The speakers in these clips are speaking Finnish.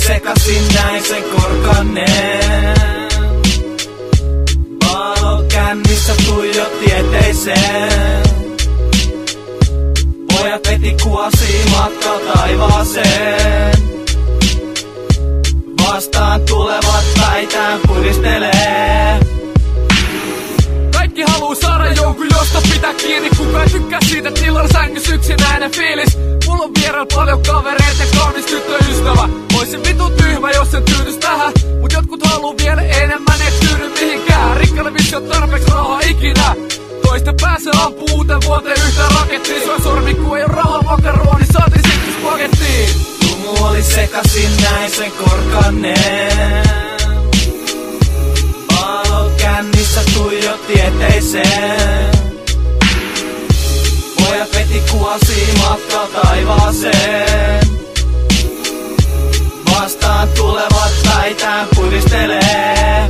sekasin näin sen korkanneen. Valo kännissä tuijotti eteiseen. Pojat veti kuosia matkalla taivaaseen. Vastaan tulevat päitään pudistelee. Kaikki haluu saada jonkun, josta pitää kiinni. Kuka ei tykkää siitä, että illalla sängys yksinäinen fiilis. Mulla on vierellä paljon kavereita ja kaunis tyttöystävä. Oisin vitun tyhmä, jos en tyydys tähän. Mut jotkut haluu vielä enemmän, et tyydy mihinkään. Rikkaille vissi on tarpeeksi rahaa ikinä. Toisten päässä ampuu uuteen vuoteen yhtään rakettiin. Sua sormi ku ei oo rahaa makarooni, saatiin sitten pakettiin. Tumu oli sekasin näin sen korkanneen. Valo kännissä tuijotti eteiseen. Pojat veti kuosia matkalla taivaaseen. Vastaan tulevat päitään pudistelee.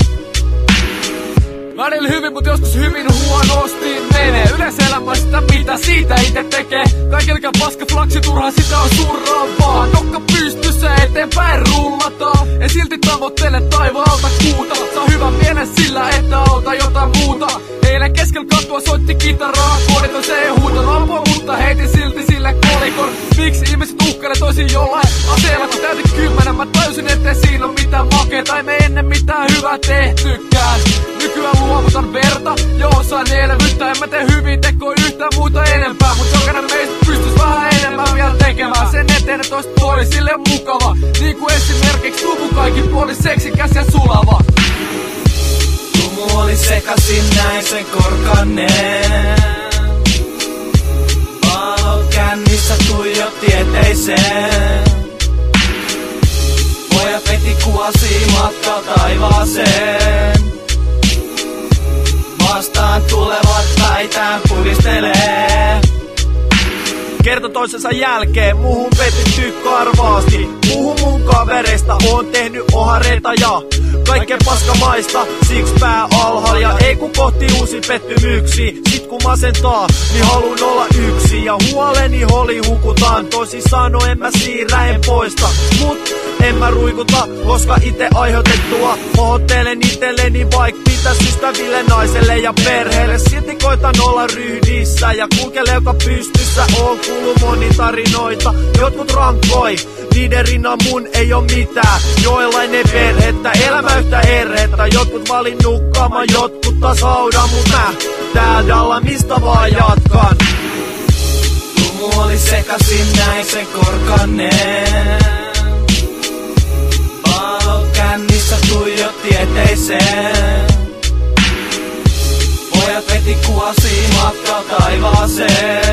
Välillä hyvin, mut joskus hyvin huonosti menee. Yleensä elämästä mitä siitä ite tekee. Kaikilläkään paska flaksi, turhaa sitä on surraa vaan. Tokka pystyssä eteenpäin rullataan. En silti tavoittele taivaalta kuuta. Saa hyvän mielen sillä, että auta jotain muuta. Eilen keskellä katua soitti kitaraa. Kooditon se ei huuton alpoa, mutta heitin silti sille kolikon. Miksi ihmiset uhkailee toisin jollain aseella? Kun täytin 10, mä tajusin ettei siinä oo mitään makeeta. Ei me ennen mitään hyvää tehtykään. Nykyään luovutan verta ja osaan elvyttää. En mä tee hyvin tekoa yhtään muuta enempää. Mut jokainen meistä pystyis vähän enemmän vielä tekemään. Sen eteen, että toista toisille on mukava. Niinku esimerkiksi Tumu kaikin puolin seksikäs ja sulava. Tumu oli sekasin näin sen korkanneen. Valo kännissä tuijotti eteiseen. Pojat veti kuosia matkalla taivaaseen. Vastaan tulevat päitään pudistelee. Kerta toisensa jälkeen muuhun petitty karvaasti. Muuhun mun kavereista on tehnyt ohareita ja kaikkeen paskamaista. Siksi pää alhaalla ja ei kun kohti uusi pettymyksi. Sit kun masentaa, niin haluun olla yksi. Ja huoleni holi hukutaan. Toisin sano en mä siirrä, en poista. Mut en mä ruikuta, koska ite aiheutettua pahoittelen itselleni vaik pitäis ystäville, naiselle ja perheelle. Silti koitan olla ryhdissä ja kulke leuka pystyssä. Oon kuullut moni tarinoita, jotkut rankoi. Niiden rinnan mun ei oo mitään, joillain ei perhettä, elämä yhtä erhettä. Jotkut valin nukkaamaan, jotkut taas haudan. Mut mä täällä mistä vaan jatkan. Tumu oli sekasin näin sen korkanneen. Valo kännissä tuijotti eteiseen. Pojat veti kuosia matkalla taivaaseen.